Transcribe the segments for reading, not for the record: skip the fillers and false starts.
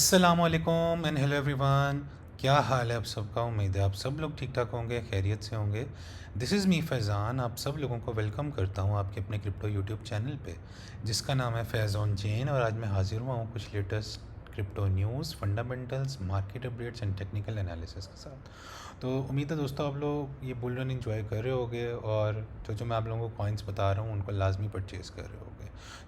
अस्सलामुअलैकुम and hello everyone. क्या हाल है आप सबका? उम्मीद है आप सब लोग ठीक ठाक होंगे, खैरियत से होंगे। दिस इज़ मी फैज़ान, आप सब लोगों को वेलकम करता हूँ आपके अपने क्रिप्टो यूट्यूब चैनल पे, जिसका नाम है फैज़ॉन जैन। और आज मैं हाजिर हुआ हूँ कुछ latest crypto news, fundamentals, market updates and technical analysis के साथ। तो उम्मीद है दोस्तों आप लोग ये बुल रन इन्जॉय कर रहे होगे, और जो मैं आप लोगों को कॉइन्स बता रहा हूँ उनको लाजमी परचेज़ कर रहे होगे।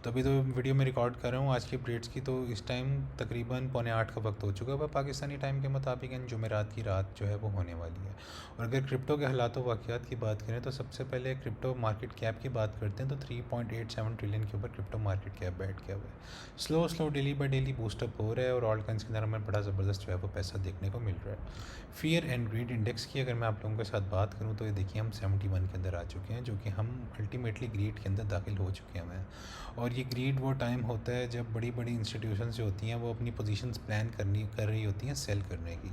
तो अभी तो वीडियो में रिकॉर्ड कर रहा हूँ आज की अपडेट्स की, तो इस टाइम तकरीबन 7:45 का वक्त हो चुका है पाकिस्तानी टाइम के मुताबिक, एंड जुमेरात की रात जो है वो होने वाली है। और अगर क्रिप्टो के हालात व वाक़यात की बात करें तो सबसे पहले क्रिप्टो मार्केट कैप की बात करते हैं, तो 3.87 ट्रिलियन के ऊपर क्रिप्टो मार्केट कैप बैठ गया हुआ है। Slow daily by daily boost up हो रहा है, और ऑल कॉइन्स के अंदर हमें बड़ा ज़बरदस्त जो है वो पैसा देखने को मिल रहा है। फियर एंड ग्रीड इंडेक्स की अगर मैं आप लोगों के साथ बात करूं तो ये देखिए हम 71 के अंदर आ चुके हैं, जो कि हम अल्टीमेटली ग्रीड के अंदर दाखिल हो चुके हैं। और ये ग्रीड वो टाइम होता है जब बड़ी बड़ी इंस्टीट्यूशंस जो होती हैं वो अपनी पोजीशंस प्लान कर रही होती हैं सेल करने की,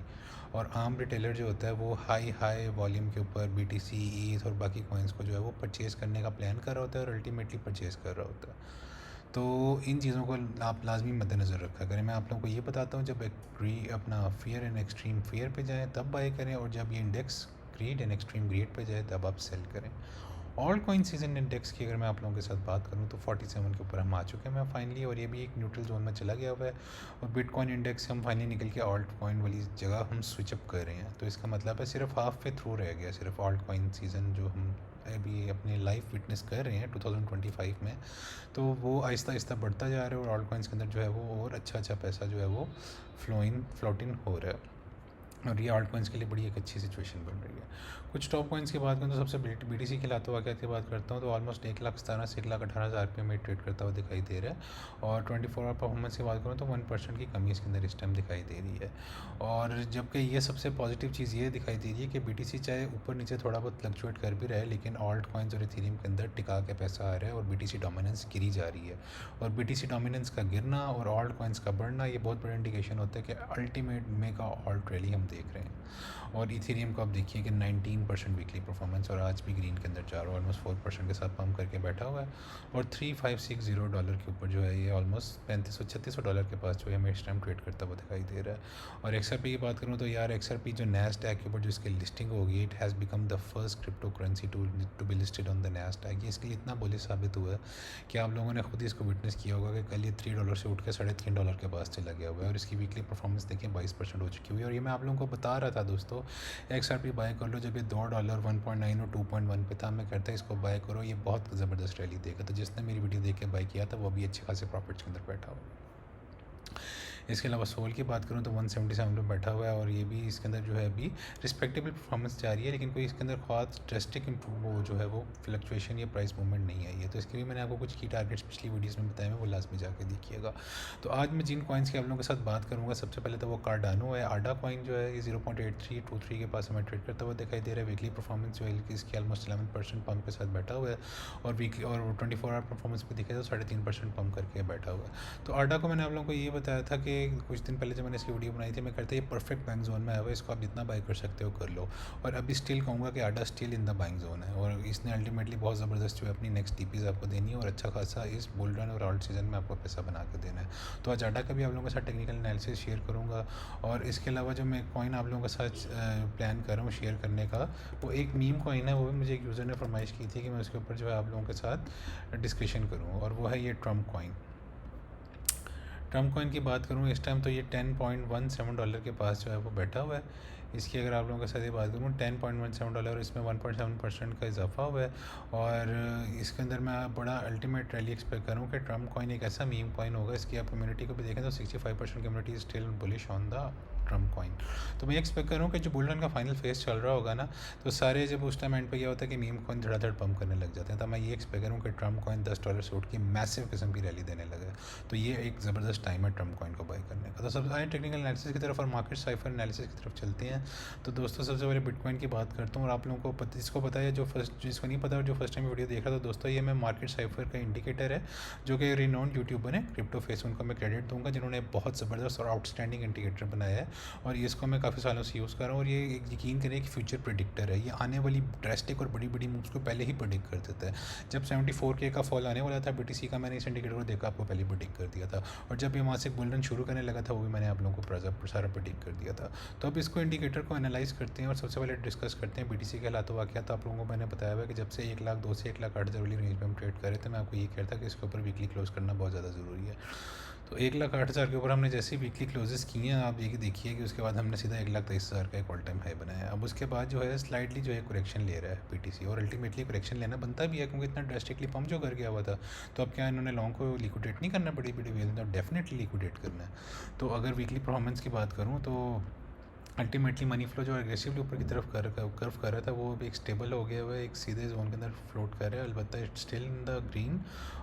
और आम रिटेलर जो होता है वो हाई वॉल्यूम के ऊपर BTC, ईथ और बाकी कॉइन्स को जो है वो परचेज़ करने का प्लान कर रहा होता है और अल्टीमेटली परचेज़ कर रहा होता है। तो इन चीज़ों को आप लाजमी मद्देनज़र रखा करें। मैं आप लोगों को ये बताता हूँ, जब अपना फियर एंड एक्सट्रीम फियर पे जाएँ तब बाय करें, और जब ये index grid and extreme greed पे जाए तब आप सेल करें। ऑल कॉइन सीजन इंडेक्स की अगर मैं आप लोगों के साथ बात करूं तो 47 के ऊपर हम आ चुके हैं फाइनली, और ये भी एक न्यूट्रल जोन में चला गया हुआ है। और बिटकॉइन इंडेक्स से हम फाइनली निकल के ऑल्ट कॉइन वाली जगह हम स्विचअप कर रहे हैं। तो इसका मतलब है सिर्फ हाफ पे थ्रू रह गया, सिर्फ ऑल्ट कॉइन सीज़न जो हम अभी अपने लाइफ विटनेस कर रहे हैं 2025 में, तो वो आहिस्ता आहिस्ता बढ़ता जा रहा है, और ऑल्ट कॉइन्स के अंदर जो है वो और अच्छा पैसा जो है वो फ्लोटिंग हो रहा है। और ये आल्ट कॉइन्स के लिए बड़ी एक अच्छी सिचुएशन बन रही है। कुछ टॉप कॉइन्स की बात करूँ तो सबसे BTC के लाते वाक़यात की बात करता हूँ तो ऑलमोस्ट 1,17,000 से 1,18,000 रुपये में ट्रेड करता हुआ दिखाई दे रहा है। और 24 आवर परफॉर्मेंस की बात करूँ तो 1% की कमी इसके अंदर इस टाइम दिखाई दे रही है। और जबकि ये सबसे पॉजिटिव चीज़ ये दिखाई दे रही है कि BTC चाहे ऊपर नीचे थोड़ा बहुत फ्लक्चुएट कर भी रहा है, लेकिन ऑल्ट कॉइन्स और इथेरियम के अंदर टिका के पैसा आ रहा है, और BTC डोमिनेंस गिरी जा रही है। और BTC डोमिनेंस का गिरना और ऑल्ट कॉइन्स का बढ़ना ये बहुत बड़ा इंडिकेशन होता है कि अल्टीमेट मेगा ऑल्ट रैली हम देख रहे हैं। और इथेरियम को आप देखिए कि 19% वीकली परफॉर्मेंस, और आज भी ग्रीन के अंदर जा रहा है, ऑलमोस्ट 4% के साथ पम्प करके बैठा हुआ है। और $3,560 के ऊपर जो है ये ऑलमोस्ट $3,500-$3,600 के पास जो है हमें इस टाइम ट्रेड करता हुआ दिखाई दे रहा है। और XRP की बात करूँ तो यार XRP जो NASDAQ के ऊपर जो इसकी लिस्टिंग होगी, it has become the first crypto currency to be listed on the NASDAQ। ये इसके लिए इतना बोली साबित हुआ है कि आप लोगों ने खुद ही इसको विटनेस किया होगा कि कल ये $3 से उठ के $3.5 के पास चला गया हुआ है, और इसकी वीकली परफॉर्मेंस देखिए 22% हो चुकी हुई है। और ये मैं आप लोगों को बता रहा था दोस्तों, XRP बाय कर लो, जब ये $2 1.9 और 2.1 पे था, मैं कहता है इसको बाय करो, ये बहुत ज़बरदस्त रैली देगा। तो जिसने मेरी वीडियो देख के बाय किया था वो भी अच्छे खासे प्रॉफिट्स के अंदर बैठा हुआ। इसके अलावा सोल की बात करूँ तो 177 पे बैठा हुआ है, और ये भी इसके अंदर जो है अभी रिस्पेक्टेबल परफॉर्मेंस जा रही है, लेकिन कोई इसके अंदर खास ड्रेस्टिक वो जो है वो फ्लक्चुएशन या प्राइस मूवमेंट नहीं आई है। तो इसके भी मैंने आपको कुछ की टारगेट्स पिछली वीडियोज़ में बताए हैं, वो लाजमी जाके देखिएगा। तो आज मैं जिन कॉइन्स की आप लोगों के साथ बात करूँगा, सबसे पहले तो वो कार्डानो है। आडा कॉइन जो है ये 0.8323 के पास हमें ट्रेड करता हुआ दिखाई दे रहा है। वीकली परफॉर्मेंस जो है इसकी ऑलमोस्ट 11% पम्प के साथ बैठा हुआ है, और वीकली और 24 आवर परफॉर्मेंस भी दिखाई तो 3.5% पम्प करके बैठा हुआ है। तो आडा को मैंने आप लोगों को ये बताया था कि कुछ दिन पहले जब मैंने इसकी वीडियो बनाई थी, मैं कहता ये परफेक्ट बाइंग जोन में आया हुआ है, इसको आप जितना बाई कर सकते हो कर लो। और अभी स्टिल कहूँगा कि आडा still in the buying zone है, और इसने अल्टीमेटली बहुत ज़बरदस्त जो है अपनी नेक्स्ट TPs आपको देनी है, और अच्छा खासा इस बुल रन और ऑल्ट सीजन में आपको पैसा बना के देना है। तो आज आडा का भी आप लोगों के साथ टेक्निकल एनालिसिस शेयर करूँगा। और इसके अलावा जो मैं कॉइन आप लोगों के साथ प्लान कर रहा हूँ शेयर करने का, वो एक मीम कॉइन है, वो भी मुझे एक यूज़र ने फरमाइश की थी कि मैं उसके ऊपर जो है आप लोगों के साथ डिस्कशन करूँ, और वो है ये ट्रम्प कॉइन। ट्रम्प कॉइन की बात करूँ इस टाइम तो ये $10.17 के पास जो है वो बैठा हुआ है। इसकी अगर आप लोगों के साथ ये बात करूँ $10.17, और इसमें 1.7% का इजाफा हुआ है। और इसके अंदर मैं बड़ा अल्टीमेट रैली एक्सपेक्ट करूँ कि ट्रम्प कॉइन एक ऐसा मीम कॉइन होगा, इसकी आप कम्युनिटी को भी देखें तो 65% community still bullish on the Trump coin. तो मैं एक्सपेक्ट करूँ कि जो बुल रन का फाइनल फेज चल रहा होगा ना, तो सारे जब उस टाइम एंड पे क्या होता है कि मीम कॉइन धड़ाधड़ पम्प करने लग जाते हैं, तो मैं ये एक्सपेक्ट करूँ कि ट्रम्प कॉइन $10 से उठ के मैसिव किस्म की रैली देने लगे। तो ये एक ज़बरदस्त टाइम है ट्रम्प कॉइन को बाय करने का। तो सब आए टेक्निकल एनालिसिस की तरफ और मार्केट साइफर एनालिसिस की तरफ चलते हैं। तो दोस्तों सबसे पहले बिटकॉइन की बात करता हूँ, और आप लोगों को जिसको पता है, जिसको नहीं पता और जो फर्स्ट टाइम वीडियो देख रहा था, दोस्तों ये मैं मार्केट साइफर का इंडिकेटर है, जो कि रिनोन्ड यूट्यूबर है क्रिप्टो फेस, उनको मैं क्रेडिट दूंगा जिन्होंने बहुत ज़बरदस्त और आउटस्टैंडिंग इंडिकेटर बनाया है। और ये इसको मैं काफ़ी सालों से यूज़ कर रहा हूँ, और ये एक यकीन करें कि फ्यूचर प्रेडिक्टर है। ये आने वाली ड्रेस्टिक और बड़ी बड़ी मूव्स को पहले ही प्रेडिक्ट कर देता है। जब 74K का फॉल आने वाला था BTC का, मैंने इस इंडिकेटर को देखा, आपको पहले प्रेडिक्ट कर दिया था। और जब ये वहाँ से बुल रन शुरू करने लगा था, वो भी मैंने आप लोगों को सारा प्रेडिक्ट कर दिया था। तो अब इसको इंडिकेटर को एनालाइज करते हैं और सबसे पहले डिस्कस करते हैं BTC के हालात वाक़या। तो आप लोगों को मैंने बताया हुआ है कि जब से 1,02,000 से 1,08,000 वाली रेंज में हम ट्रेड कर रहे थे, मैं आपको ये कहता कि इसके ऊपर वीकली क्लोज करना बहुत ज़्यादा ज़रूरी है। तो 1,08,000 के ऊपर हमने जैसे ही वीकली क्लोजेस किए हैं, आप ये देखिए कि उसके बाद हमने सीधा 1,23,000 का एक ऑल टाइम हाई बनाया है। अब उसके बाद जो है स्लाइडली जो है करेक्शन ले रहा है BTC, और अल्टीमेटली करेक्शन लेना बनता भी है क्योंकि इतना ड्रास्टिकली पम्प जो कर गया हुआ था। तो अब क्या इन्होंने लॉन्ग को लिक्विडेट नहीं करना, बड़ी बड़ी वेल तो डेफिनेटली लिक्विडेट करना है। तो अगर वीकली परफॉर्मेंस की बात करूँ तो अल्टीमेटली मनी फ्लो जो एग्रेसिवली ऊपर की तरफ कर्व कर रहा था, वो अभी एक स्टेबल हो गया हुआ है, एक सीधे जोन के अंदर फ्लोट कर रहा है। अलबत्ता it's still in the green,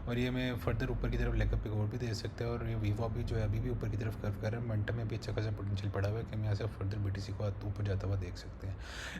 और ये मैं फर्दर ऊपर की तरफ लेकर पिक और भी दे सकते हैं। और ये वीवो भी जो है अभी भी ऊपर की तरफ कर्व कर रहा है। मोमेंटम में भी अच्छा खासा पोटेंशियल पड़ा हुआ है कि हम यहाँ से फर्दर BTC को ऊपर जाता हुआ देख सकते हैं।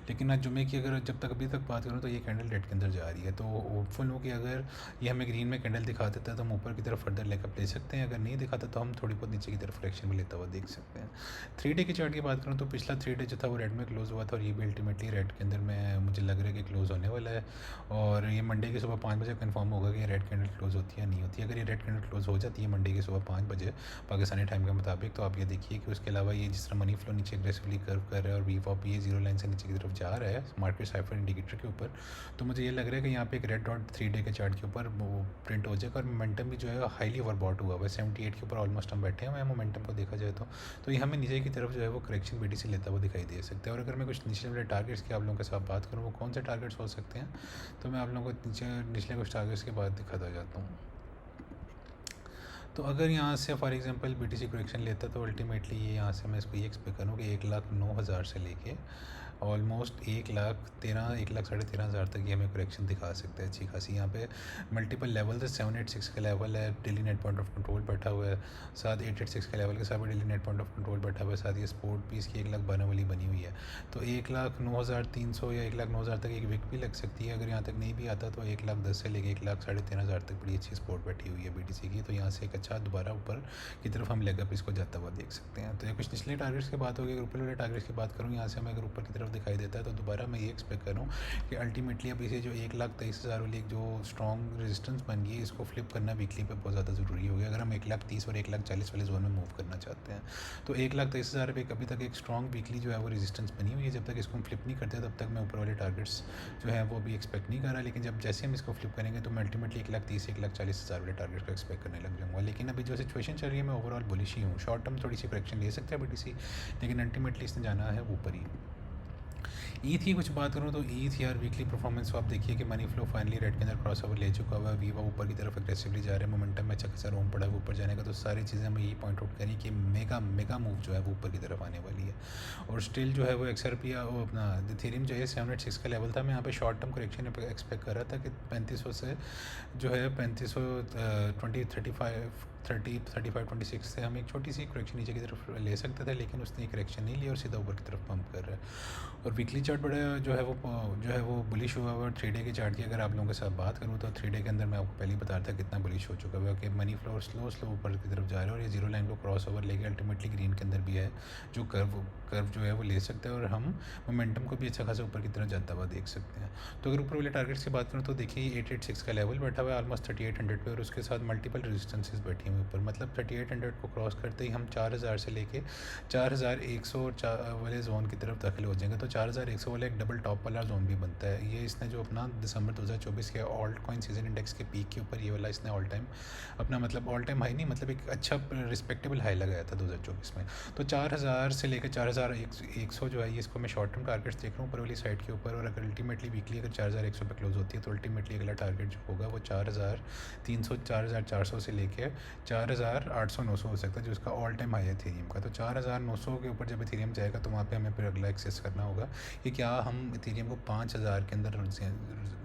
लेकिन आज जुमे की अगर जब तक अभी तक बात करूँ तो ये कैंडल रेड के अंदर जा रही है, तो होपफुल हूँ कि अगर ये हमें ग्रीन में कैंडल दिखा देता है तो हम ऊपर की तरफ फर्दर लेकर ले सकते हैं। अगर नहीं दिखाता तो हम थोड़ी बहुत नीचे की तरफ करेक्शन में लेता हुआ देख सकते हैं। 3 डे की चार्ट की बात करूँ तो पिछला 3 डे जो था वो रेड में क्लोज हुआ था, और ये भी अल्टीमेटली रेड के अंदर में मुझे लग रहा है कि क्लोज होने वाला है। और ये मंडे की सुबह 5 बजे कंफर्म होगा कि ये रेड कैंडल क्लोज होती है या नहीं होती है। अगर ये रेड कैंडल क्लोज हो जाती है मंडे की सुबह 5 बजे पाकिस्तानी टाइम के मुताबिक, तो आप ये देखिए कि उसके अलावा ये जिस तरह मनी फ्लो नीचे एग्रेसिवली कर्व कर रहा है और वीवॉप ये जीरो लाइन से नीचे की तरफ जा रहा है मार्केट साइफर इंडिकेटर के ऊपर, तो मुझे ये लग रहा है कि यहाँ पे एक रेड डॉट 3 डे के चार्ट के ऊपर वो प्रिंट हो जाएगा। और मोमेंटम भी जो है हाईली ओवरबॉट हुआ हुआ है, 78 के ऊपर ऑलमोस्ट हम बैठे हुए हैं मोमेंटम को देखा जाए तो ये हमें नीचे की तरफ जो है वो करेक्शन BTC लेता हुआ दिखाई दे सकता है। और अगर मैं कुछ निचले वाले टारगेट्स की आप लोगों के साथ बात करूँ, वो कौन से टारगेट्स हो सकते हैं, तो मैं आप लोगों को निचले कुछ टारगेट्स के बाद दिखाता जाता हूँ। तो अगर यहाँ से फॉर एग्जांपल BTC करेक्शन लेता है तो अल्टीमेटली ये यहाँ से मैं इसको ये एक्सपेक्ट करूँ कि 1,09,000 से लेके ऑलमोस्ट 1,13,000 1,13,500 तक ये हमें करेक्शन दिखा सकता है अच्छी खासी। यहाँ पे मल्टीपल लेवल है, 786 का लेवल है, daily net point of control बैठा हुआ है, साथ 886 का लेवल के साथ daily net point of control बैठा हुआ है, साथ ये सपोर्ट भी इसकी 1,12,000 वाली बनी हुई है। तो 1,09,300 या 1,09,000 तक एक विक भी लग सकती है। अगर यहाँ तक नहीं भी आता तो 1,10,000 से लेकर 1,13,500 तक बड़ी अच्छी सपोर्ट बैठी हुई है BTC की। तो यहाँ से एक अच्छा दोबारा ऊपर की तरफ हम लेग अप इसको जाता हुआ देख सकते हैं। तो ये कुछ निचले टारगेट्स की बात होगी। अगर ऊपर वाले टारगेट्स की बात करूँ, यहाँ से हमें अगर ऊपर की तरफ दिखाई देता है तो दोबारा मैं ये एक्सपेक्ट कर रहा हूँ कि अल्टीमेटली अब इसे जो 1,23,000 वाली जो स्ट्रॉन्ग रेजिस्टेंस बन गई है, इसको फ्लिप करना वीकली पे बहुत ज़्यादा ज़रूरी हो गया अगर हम 1,30,000 और 1,40,000 वाले जोन में मूव करना चाहते हैं। तो 1,23,000 पे अभी तक एक स्ट्रॉन्ग वीकली जो है वो रेजिस्टेंस बनी हुई है। जब तक इसको हम फ्लिप नहीं करते तब तक मैं ऊपर वाले टारगेट्स जो है वो भी एक्सपेक्ट नहीं कर रहा। लेकिन जैसे हम इसको फ्लिप करेंगे तो मैं अल्टीमेटली 1,30,000 1,40,000 वाले टारगेट को एक्सपेक्ट करने लग जाऊँगा। लेकिन अभी जो सिचुएशन चल रही है मैं ओवरऑल बुलिश ही हूँ। शॉर्ट टर्म थोड़ी सी करेक्शन ले सकते हैं BTC, लेकिन अल्टीमेटली इसने जाना है ऊपर ही। ईथ की कुछ बात करूँ तो ईथ यार वीकली परफॉर्मेंस को आप देखिए कि मनी फ्लो फाइनली रेड के अंदर क्रॉस ओवर ले चुका हुआ है। वीवा ऊपर की तरफ एग्रेसिवली जा रहे हैं, मोमेंटम में अच्छा खासा रोम पड़ा है ऊपर जाने का। तो सारी चीज़ें हमें यही पॉइंट आउट करें कि मेगा मूव जो है वो ऊपर की तरफ आने वाली है। और स्टिल जो है वो XRP वो अपना इथेरियम जो है 706 का लेवल था। मैं यहाँ पे शॉर्ट टर्म करेक्शन एक्सपेक्ट कर रहा था कि 3500 से जो है 3526 से हम एक छोटी सी करेक्शन नीचे की तरफ ले सकते थे, लेकिन उसने करेक्शन नहीं लिया और सीधा ऊपर की तरफ पंप कर रहा है। और वीकली चार्ट बड़ा जो है वो बुलिश हुआ हुआ। 3 डे के चार्ट की अगर आप लोगों के साथ बात करूँ तो 3 डे के अंदर मैं आपको पहले ही बता रहा था कितना बुलिश हो चुका है कि मनी फ्लो स्लो ऊपर की तरफ जा रहा है। और ये जीरो लाइन को क्रॉस ओवर लेके अल्टीमेटली ग्रीन के अंदर भी है जो कर्व जो है वो ले सकते हैं, और हम मोमेंटम को भी अच्छा खासा ऊपर की तरफ जाता हुआ देख सकते हैं। तो अगर ऊपर वाले टारगेट्स की बात करूँ तो देखिए 886 का लेवल बैठा हुआ है ऑलमोस्ट 3800 पे, और उसके साथ मल्टीपल रेजिस्टेंसेस बैठी हुई ऊपर। मतलब 3800 को क्रॉस करते ही हम 4000 से लेके 4100 वाले जोन की तरफ दाखिल हो जाएंगे। तो 4100 वाला एक डबल टॉप वाला जोन भी बनता है। ये इसने जो अपना दिसंबर 2024 के ऑल्ट कॉइन सीजन इंडेक्स के पीक के ऊपर ये वाला इसने ऑल टाइम अपना मतलब ऑल टाइम हाई नहीं, मतलब एक अच्छा रिस्पेक्टेबल हाई लगाया था 2024 में। तो 4000 से लेकर 4100 जो है ये इसको मैं शॉर्ट टर्म टारगेट्स देख रहा हूँ ऊपर वाली साइड के ऊपर। और अगर अल्टीमेटली वीकली अगर 4100 पे क्लोज होती है तो अल्टीमेटली अगला टारगेट जो होगा वो 4300 4400 से लेकर 4800 900 हो सकता है, जो इसका ऑल टाइम हाई है इथेरियम का। तो 4900 के ऊपर जब इथेरियम जाएगा तो वहाँ पे हमें फिर अगला एक्सेस करना होगा कि क्या हम इथेरियम को 5000 के अंदर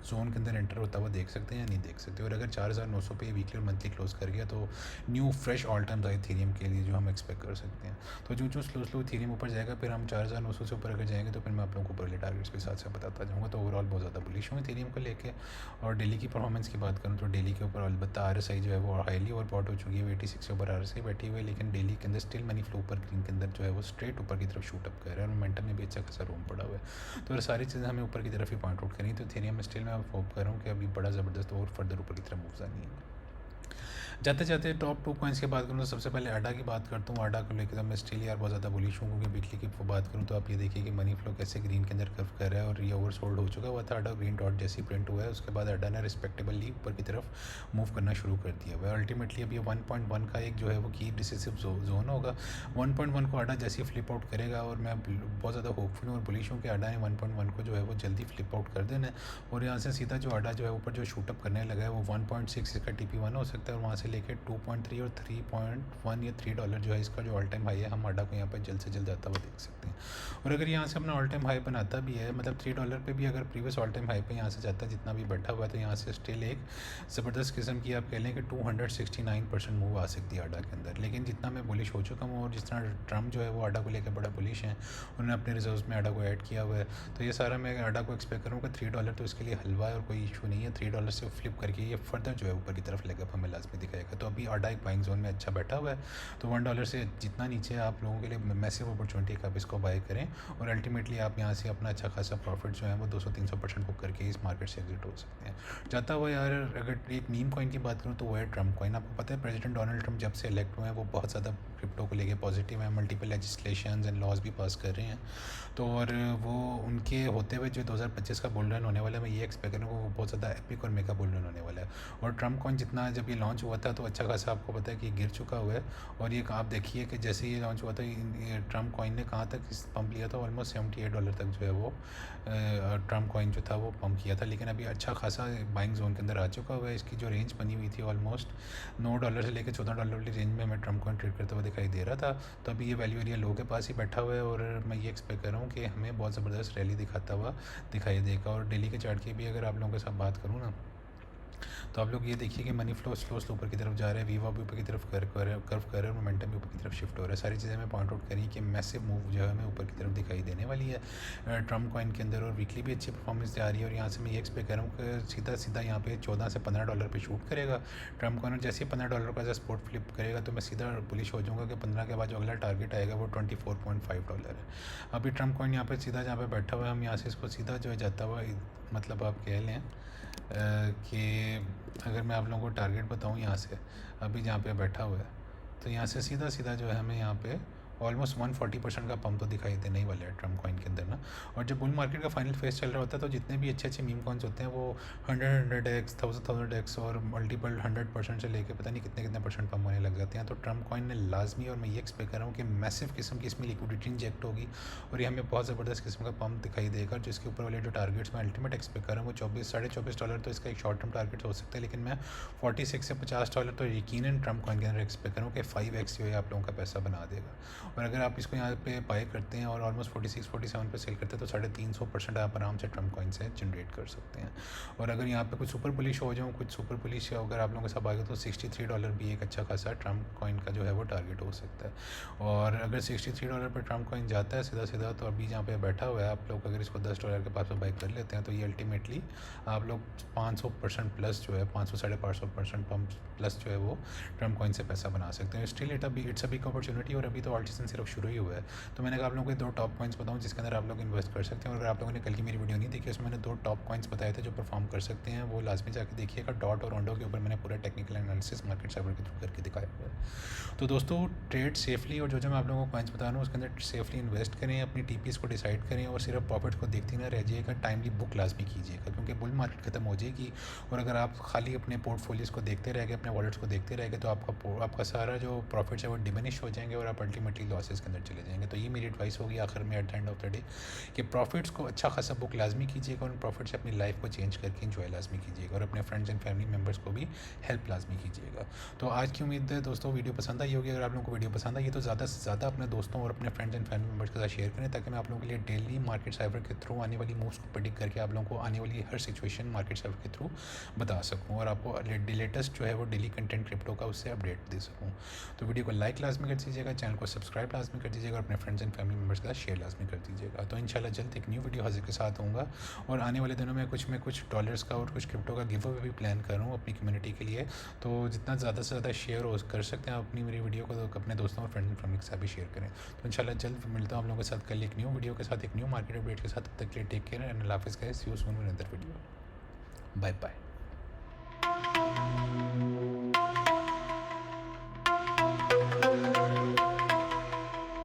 जोन के अंदर एंटर होता हुआ देख सकते हैं या नहीं देख सकते। और अगर 4900 पे वीकली और मंथली क्लोज कर गया तो new fresh all time high Ethereum के लिए जो हम एक्सपेक्ट कर सकते हैं। तो जो स्लो इथेरियम ऊपर जाएगा फिर हम 4900 से ऊपर अगर जाएंगे तो फिर मैं आप लोगों को ऊपर वाले टारगेट्स के साथ साथ बताता जाऊँगा। तो ओवरऑल बहुत ज़्यादा बुलिश हूँ इथेरियम को लेके। और डेली की परफॉर्मेंस की बात करूँ तो डेली के ऊपर अलबत्ता RSI जो है वो हाईली ओवरबॉट हो चुकी क्योंकि ये 86 से ऊपर RSI बैठी हुई है, लेकिन डेली के अंदर स्टिल मनी फ्लो ऊपर ग्रीन के अंदर जो है वो स्ट्रेट ऊपर की तरफ शूट अप कर रहा है और मोमेंटम में भी अच्छा खासा रूम पड़ा हुआ है। तो ये सारी चीज़ें हमें ऊपर की तरफ ही पॉइंट आउट करी। तो इथेरियम में स्टिल मैं होप कर रहा हूँ कि अभी बड़ा ज़बरदस्त और फर्दर ऊपर की तरफ मूव्स आनी है। जाते जाते टॉप 2 कॉइन्स की बात करूँ तो सबसे पहले आडा की बात करता हूँ। आडा को लेकर तो मैं स्टिल यार बहुत ज़्यादा बुलिश हूँ, क्योंकि वीकली की बात करूँ तो आप ये देखिए कि मनी फ्लो कैसे ग्रीन के अंदर कर्व कर रहा है और ये ओवरसोल्ड हो चुका हुआ था। आडा ग्रीन डॉट जैसी प्रिंट हुआ है, उसके बाद आडा ने रिस्पेक्टेबली ऊपर की तरफ मूव करना शुरू कर दिया हुआ है। अल्टीमेटली अब ये 1.1 का एक जो है वो की डिसिसिव जोन होगा। 1.1 को आडा जैसे फ्लिप आउट करेगा, और मैं बहुत ज़्यादा होपफुल हूँ और बुलिश हूँ कि आडा ने 1.1 को जो है वो जल्दी फ्लिप आउट कर देना है, और यहाँ से सीधा जो आडा जो है ऊपर जो शूटअप करने लगा है वो 1.6 इसका TP1 हो सकता है, और वहाँ से लेकर 2.3 और 3.1 या $3 जो है इसका जो ऑल टाइम हाई है, हम आडा को यहाँ पर जल्द से जल्द जाता हुआ देख सकते हैं। और अगर यहाँ से अपना ऑल टाइम हाई बनाता भी है, मतलब $3 पे भी अगर प्रीवियस ऑल टाइम हाई पे यहाँ से जाता है जितना भी बैठा हुआ है, तो यहाँ से स्टिल एक ज़बरदस्त किस्म की आप कह लें कि 269% मूव आ सकती है आडा के अंदर। लेकिन जितना मैं बुलिश हो चुका हूँ और जिस तरह ट्रम्प जो है वो आडा को लेकर बड़ा बुलिश है, उन्होंने अपने रिजर्व्स में आडा को ऐड किया हुआ है, तो ये सारा मैं आडा को एक्सपेक्ट करूँ कि $3 तो इसके लिए हलवा है और कोई इशू नहीं है। $3 से फ्लिप करके ये फर्दर जो है ऊपर की तरफ लेग अप हमें लाजमी दिखाएगा। तो अभी आडा एक बाइंग जोन में अच्छा बैठा हुआ है, तो $1 से जितना नीचे आप लोगों के लिए मैसिव अपॉर्चुनिटी है कि आप इसको बाय करें, और अल्टीमेटली आप यहाँ से अपना अच्छा खासा प्रॉफिट जो है वो 200-300% बुक करके इस मार्केट से एग्जिट हो सकते हैं। जाता हुआ यार अगर एक मीम कॉइन की बात करूँ तो वो है ट्रम्प कॉइन। आपको पता है प्रेसिडेंट डोनाल्ड ट्रम्प जब से इलेक्ट हुए हैं वो बहुत ज़्यादा क्रिप्टो को लेके पॉजिटिव है, मल्टीपल लेजिस्लेशन एंड लॉज भी पास कर रहे हैं। तो और वो उनके होते हुए जो 2025 का बुल रन होने वाला है, मैं ये एक्सपेक्ट करूँ वो बहुत ज़्यादा एपिक और मेगा बुल रन होने वाला है। और ट्रम्प कॉइन जितना जब ये लॉन्च हुआ था तो अच्छा खासा आपको पता है कि गिर चुका हुआ है, और ये आप देखिए कि जैसे ये लॉन्च हुआ था ये ट्रम्प कॉइन ने कहाँ तक पंप लिया था, ऑलमोस्ट $78 तक जो है वो ट्रम्प कॉइन जो था वो पंप किया था। लेकिन अभी अच्छा खासा बाइंग जोन के अंदर आ चुका हुआ है। इसकी जो रेंज बनी हुई थी ऑलमोस्ट $9 से लेकर $14 वाली रेंज में हमें ट्रम्प कॉइन ट्रेड करते हुए दिखाई दे रहा था। तो अभी ये वैल्यू एरिया लो के पास ही बैठा हुआ है, और मैं ये एक्सपेक्ट कर रहा हूँ कि हमें बहुत ज़बरदस्त रैली दिखाता हुआ दिखाई देगा। और डेली के चार्ट की भी अगर आप लोगों के साथ बात करूँ ना, तो आप लोग ये देखिए कि मनी फ्लो स्लो ऊपर की तरफ जा रहा है, वीवा भी ऊपर की तरफ कर्व कर रहा है, और मोमेंटम भी ऊपर की तरफ शिफ्ट हो रहा है। सारी चीज़ें मैं पॉइंट आउट करी कि मैसिव मूव जो है हमें ऊपर की तरफ दिखाई देने वाली है ट्रम्प कॉइन के अंदर, और वीकली भी अच्छी परफॉर्मेंस आ रही है। और यहाँ से मैं ये एक्सपेक्ट कर रहा हूँ कि सीधा सीधा यहाँ पे 14 से $15 पे शूट करेगा ट्रम्प कॉइन, और जैसे ही $15 का सपोर्ट फ्लिप करेगा तो मैं सीधा बुलिश हो जाऊँगा कि 15 के बाद जो अगला टारगेट आएगा वो $24.5 है। अभी ट्रम्प कॉइन यहाँ पे सीधा जहाँ पे बैठा हुआ है, हम यहाँ से इसको सीधा जो है जाता हुआ, मतलब आप कह लें कि अगर मैं आप लोगों को टारगेट बताऊं यहाँ से, अभी जहाँ पे बैठा हुआ है, तो यहाँ से सीधा सीधा जो है हमें यहाँ पे ऑलमोस्ट 140% का पंप तो दिखाई देने ही वाला है ट्रम्प कॉइन के अंदर ना। और जब बुल मार्केट का फाइनल फेज चल रहा होता है तो जितने भी अच्छे अच्छे मीम कॉइन्स होते हैं वो 100x 1000x और मल्टीपल 100% से लेके पता नहीं कितने कितने परसेंट पंप होने लग जाते हैं। तो ट्रम्प कॉइन ने लाजमी, और मैं ये एक्सपेक्ट कर रहा हूँ कि मैसिव किस्म की इसमें लिक्विडिटी इंजेक्ट होगी और ये हमें बहुत ज़बरदस्त किस्म का पंप दिखाई देगा, जिसके ऊपर वाले जो टारगेट्स मैं अल्टीमेट एक्सपेक्ट कर रहा हूँ वो $24 तो इसका एक शॉर्ट टर्म टारगेट हो सकता है, लेकिन मैं 46 से $50 तो यकीनन ट्रम्प कॉइन के अंदर एक्सपेक्ट कर रहा हूँ कि 5x जो है आप लोगों का पैसा बना देगा। और अगर आप इसको यहाँ पे बाय करते हैं और ऑलमोस्ट 46-47 पे सेल करते हैं तो 350% आप आराम से ट्रम्प कॉइन से जनरेट कर सकते हैं। और अगर यहाँ पे कुछ सुपर बुलिश हो जाऊँ, कुछ सुपर बुलिश अगर आप लोगों के साथ आगे तो $63 भी एक अच्छा खासा ट्रम्प कॉइन का जो है वो टारगेट हो सकता है। और अगर $63 पर ट्रम्प कॉइन जाता है सीधा सीधा, तो अभी जहाँ पे बैठा हुआ है आप लोग अगर इसको $10 के पास में बाई कर लेते हैं तो ये अल्टीमेटली आप लोग 500% प्लस जो है 500-550% पंप प्लस जो है वो ट्रम्प कॉइन से पैसा बना सकते हैं। Still it's a big opportunity, और अभी तो ऑल्ट सीजन सिर्फ शुरू ही हुआ है। तो मैंने कहा आप लोगों को 2 टॉप कॉइन्स बताऊँ जिसके अंदर आप लोग इन्वेस्ट कर सकते हैं। और अगर आप लोगों ने कल की मेरी वीडियो नहीं देखी, उसमें मैंने 2 टॉप कॉइन्स बताए थे जो परफॉर्म कर सकते हैं, वो लाजमी जाकर देखिएगा। डॉट और ऑन्डो के ऊपर मैंने पूरा टेक्निकल एनालिसिस मार्केट सर्वर के थ्रू करके दिखाया हुआ है। तो दोस्तों ट्रेड सेफली, और जो मैं आप लोगों को कॉइन्स बता रहा हूँ उसके अंदर सेफली इन्वेस्ट करें, अपनी टीपीएस को डिसाइड करें और सिर्फ प्रॉफिट को देखते ना रह जाइएगा, टाइमली बुक लाजमी कीजिएगा क्योंकि बुल मार्केट खत्म हो जाएगी। और अगर आप खाली अपने पोर्टफोलियोज़ को देखते रह गए, अपने वॉलेट्स को देखते रह गए, तो आपका सारा जो प्रॉफिट्स है वो डिमिनिश हो जाएंगे और आप अल्टीमेटली लॉसेस के अंदर चले जाएंगे। तो ये मेरी एडवाइस होगी आखिर में at the end of the day कि प्रॉफिट्स को अच्छा खासा बुक लाजमी कीजिएगा और उन प्रॉफिट से अपनी लाइफ को चेंज करके इंजॉय लाजमी कीजिएगा और अपने फ्रेंड्स एंड फैमिली मेम्बर्स को भी हेल्प लाजमी कीजिएगा। तो आज की उम्मीद है दोस्तों वीडियो पसंद आई होगी। अगर आप लोगों को वीडियो पसंद आई तो ज़्यादा से ज़्यादा अपने दोस्तों और अपने फ्रेंड्स एंड फैमिली मेम्बर्स के साथ शेयर करें, ताकि मैं आप लोगों के लिए डेली मार्केट साइफर के थ्रू आने वाली मूव्स को प्रेडिक्ट करके आप लोगों को आने वाली हर सिचुएशन मार्केट साइफर के थ्रू बता सकूँ और आपको लेटेस्ट जो है वो डेली कंटेंट क्रिप्टो का उससे अपडेट दे सकूँ। तो वीडियो को लाइक लाजमी कर दीजिएगा, चैनल को सब्सक्राइब सब्सक्राइब लाजमी कर दीजिएगा और अपने फ्रेंड्स एंड फैमिली मेम्बर्स के साथ शेयर लाजमी कर दीजिएगा। तो इंशाल्लाह जल्द एक न्यू वीडियो हाजिर के साथ होऊंगा और आने वाले दिनों में कुछ डॉलर्स का और कुछ क्रिप्टो का गिव अवे भी प्लान कर रहा हूँ अपनी कम्युनिटी के लिए। तो जितना ज़्यादा से ज़्यादा शेयर हो कर सकते हैं अपनी मेरी वीडियो को, तो अपने दोस्तों और फ्रेंड्स एंड फैमिली के साथ भी शेयर करें। तो इंशाल्लाह जल्द मिलता हूँ आप लोगों के साथ कल एक न्यू वीडियो के साथ, एक न्यू मार्केट अपडेट के साथ। तब तक के लिए टेक केयर एंड अल्लाह हाफिज़ guys, see you soon with another video. Bye bye.